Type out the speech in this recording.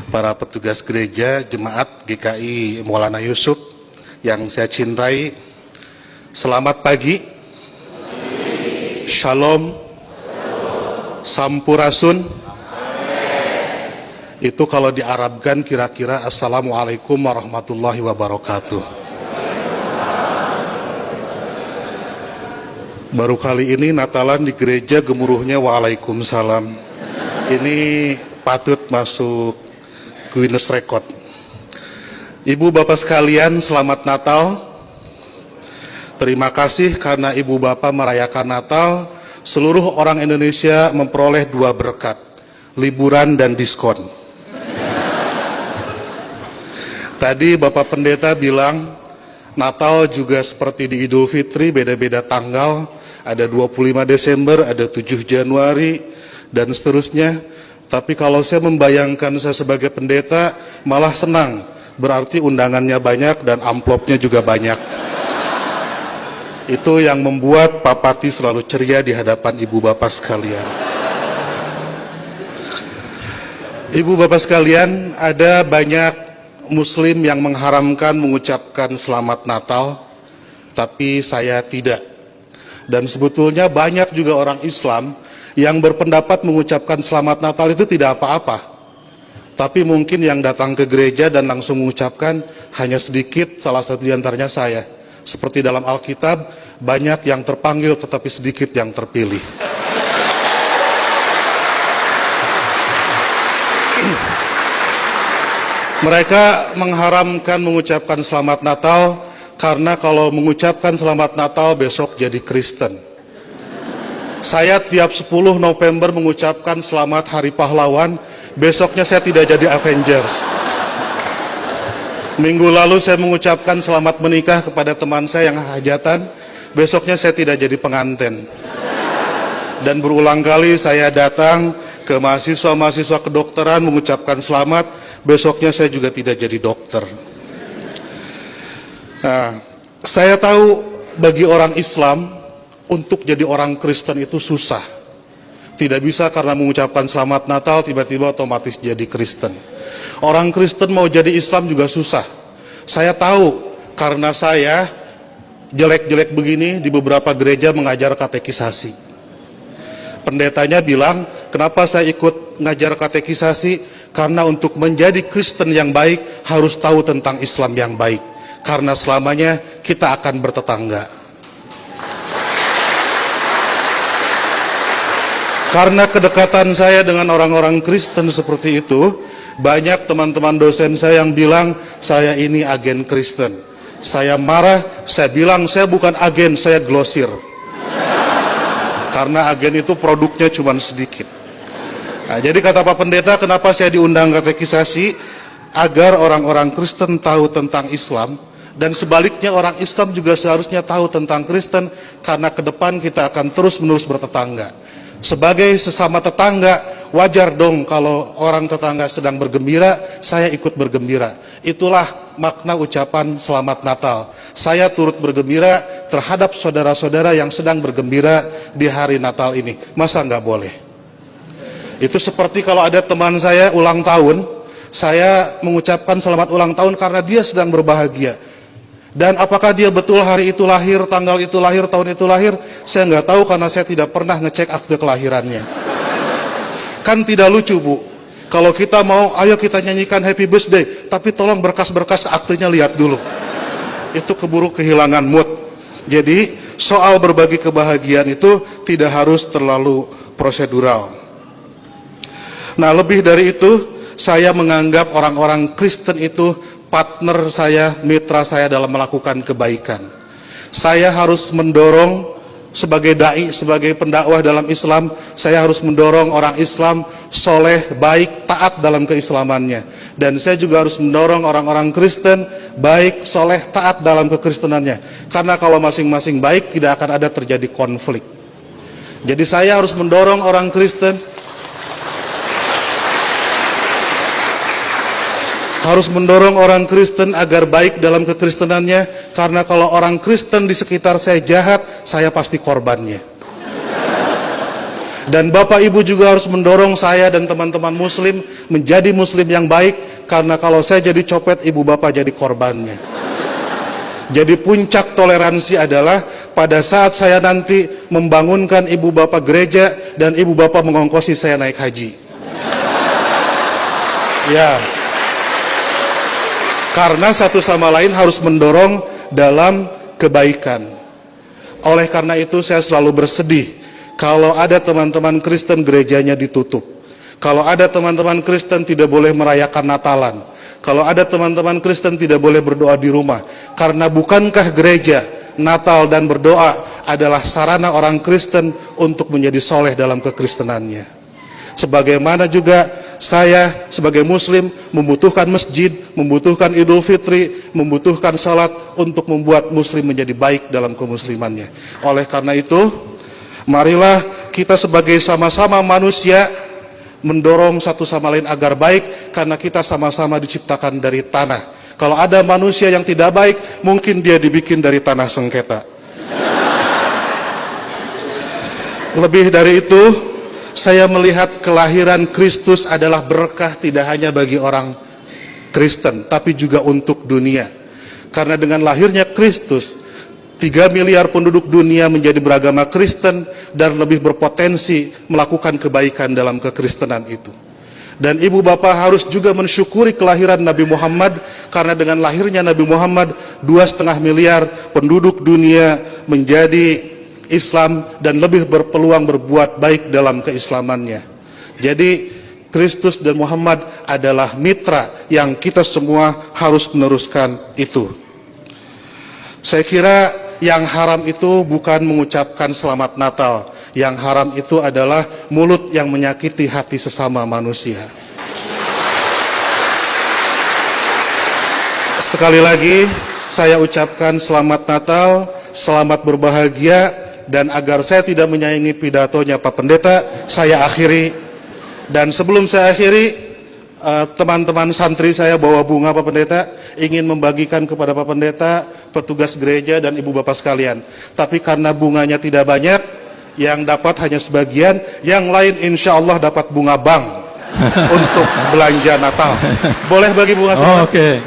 para petugas gereja, jemaat GKI Maulana Yusuf yang saya cintai, selamat pagi, shalom, sampurasun. Itu kalau diarabkan kira-kira assalamualaikum warahmatullahi wabarakatuh. Baru kali ini Natalan di gereja gemuruhnya waalaikumsalam. Ini patut masuk Guinness Record. Ibu bapak sekalian, selamat Natal. Terima kasih karena ibu bapak merayakan Natal. Seluruh orang Indonesia memperoleh 2 berkat, liburan dan diskon. Tadi Bapak Pendeta bilang Natal juga seperti di Idul Fitri, beda-beda tanggal. Ada 25 Desember, ada 7 Januari, dan seterusnya. Tapi kalau saya membayangkan saya sebagai pendeta, malah senang. Berarti undangannya banyak dan amplopnya juga banyak. Itu yang membuat Pak Pati selalu ceria di hadapan ibu bapak sekalian. Ibu bapak sekalian, ada banyak Muslim yang mengharamkan mengucapkan selamat Natal, tapi saya tidak. Dan sebetulnya banyak juga orang Islam yang berpendapat mengucapkan selamat Natal itu tidak apa-apa. Tapi mungkin yang datang ke gereja dan langsung mengucapkan hanya sedikit, salah satu di antaranya saya. Seperti dalam Alkitab, banyak yang terpanggil tetapi sedikit yang terpilih. Mereka mengharamkan mengucapkan selamat Natal karena kalau mengucapkan selamat Natal besok jadi Kristen. Saya tiap 10 November mengucapkan selamat Hari Pahlawan, besoknya saya tidak jadi Avengers. Minggu lalu saya mengucapkan selamat menikah kepada teman saya yang hajatan, besoknya saya tidak jadi pengantin. Dan berulang kali saya datang ke mahasiswa-mahasiswa kedokteran mengucapkan selamat, besoknya saya juga tidak jadi dokter. Nah, saya tahu bagi orang Islam untuk jadi orang Kristen itu susah. Tidak bisa karena mengucapkan selamat Natal tiba-tiba otomatis jadi Kristen. Orang Kristen mau jadi Islam juga susah. Saya tahu karena saya jelek-jelek begini di beberapa gereja mengajar katekisasi. Pendetanya bilang, kenapa saya ikut ngajar katekisasi? Karena untuk menjadi Kristen yang baik harus tahu tentang Islam yang baik. Karena selamanya kita akan bertetangga. Karena kedekatan saya dengan orang-orang Kristen seperti itu, banyak teman-teman dosen saya yang bilang saya ini agen Kristen. Saya marah, saya bilang saya bukan agen, saya glosir. Karena agen itu produknya cuma sedikit. Nah, jadi kata Pak Pendeta, kenapa saya diundang katekisasi? Agar orang-orang Kristen tahu tentang Islam, dan sebaliknya orang Islam juga seharusnya tahu tentang Kristen, karena ke depan kita akan terus-menerus bertetangga. Sebagai sesama tetangga, wajar dong kalau orang tetangga sedang bergembira, saya ikut bergembira. Itulah makna ucapan selamat Natal. Saya turut bergembira terhadap saudara-saudara yang sedang bergembira di hari Natal ini. Masa nggak boleh? Itu seperti kalau ada teman saya ulang tahun, saya mengucapkan selamat ulang tahun karena dia sedang berbahagia. Dan apakah dia betul hari itu lahir, tanggal itu lahir, tahun itu lahir, saya nggak tahu karena saya tidak pernah ngecek akte kelahirannya. Kan tidak lucu, Bu, kalau kita mau, ayo kita nyanyikan happy birthday, tapi tolong berkas-berkas aktenya lihat dulu. Itu keburu kehilangan mood. Jadi soal berbagi kebahagiaan itu tidak harus terlalu prosedural. Nah, lebih dari itu, saya menganggap orang-orang Kristen itu partner saya, mitra saya dalam melakukan kebaikan. Saya harus mendorong sebagai dai, sebagai pendakwah dalam Islam, saya harus mendorong orang Islam soleh, baik, taat dalam keislamannya. Dan saya juga harus mendorong orang-orang Kristen baik, soleh, taat dalam kekristenannya. Karena kalau masing-masing baik, tidak akan ada terjadi konflik. Jadi saya harus mendorong orang Kristen agar baik dalam kekristenannya, karena kalau orang Kristen di sekitar saya jahat, saya pasti korbannya. Dan Bapak Ibu juga harus mendorong saya dan teman-teman muslim menjadi muslim yang baik, karena kalau saya jadi copet, Ibu Bapak jadi korbannya. Jadi puncak toleransi adalah pada saat saya nanti membangunkan Ibu Bapak gereja dan Ibu Bapak mengongkosi saya naik haji. Ya. Karena satu sama lain harus mendorong dalam kebaikan. Oleh karena itu saya selalu bersedih kalau ada teman-teman Kristen gerejanya ditutup. Kalau ada teman-teman Kristen tidak boleh merayakan Natalan. Kalau ada teman-teman Kristen tidak boleh berdoa di rumah. Karena bukankah gereja, Natal dan berdoa adalah sarana orang Kristen untuk menjadi soleh dalam kekristenannya. Sebagaimana juga saya sebagai muslim membutuhkan masjid, membutuhkan Idul Fitri, membutuhkan salat untuk membuat muslim menjadi baik dalam kemuslimannya. Oleh karena itu, marilah kita sebagai sama-sama manusia mendorong satu sama lain agar baik, karena kita sama-sama diciptakan dari tanah. Kalau ada manusia yang tidak baik, mungkin dia dibikin dari tanah sengketa. Lebih dari itu, saya melihat kelahiran Kristus adalah berkah tidak hanya bagi orang Kristen, tapi juga untuk dunia. Karena dengan lahirnya Kristus, 3 miliar penduduk dunia menjadi beragama Kristen dan lebih berpotensi melakukan kebaikan dalam kekristenan itu. Dan Ibu Bapak harus juga mensyukuri kelahiran Nabi Muhammad, karena dengan lahirnya Nabi Muhammad 2,5 miliar penduduk dunia menjadi Islam dan lebih berpeluang berbuat baik dalam keislamannya. Jadi Kristus dan Muhammad adalah mitra yang kita semua harus meneruskan itu. Saya kira yang haram itu bukan mengucapkan selamat Natal. Yang haram itu adalah mulut yang menyakiti hati sesama manusia. Sekali lagi saya ucapkan selamat Natal, selamat berbahagia. Dan agar saya tidak menyaingi pidatonya Pak Pendeta, saya akhiri. Dan sebelum saya akhiri, teman-teman santri saya bawa bunga Pak Pendeta, ingin membagikan kepada Pak Pendeta, petugas gereja dan Ibu Bapak sekalian. Tapi karena bunganya tidak banyak, yang dapat hanya sebagian, yang lain insya Allah dapat bunga bank untuk belanja Natal. Boleh bagi bunga semua? Oke.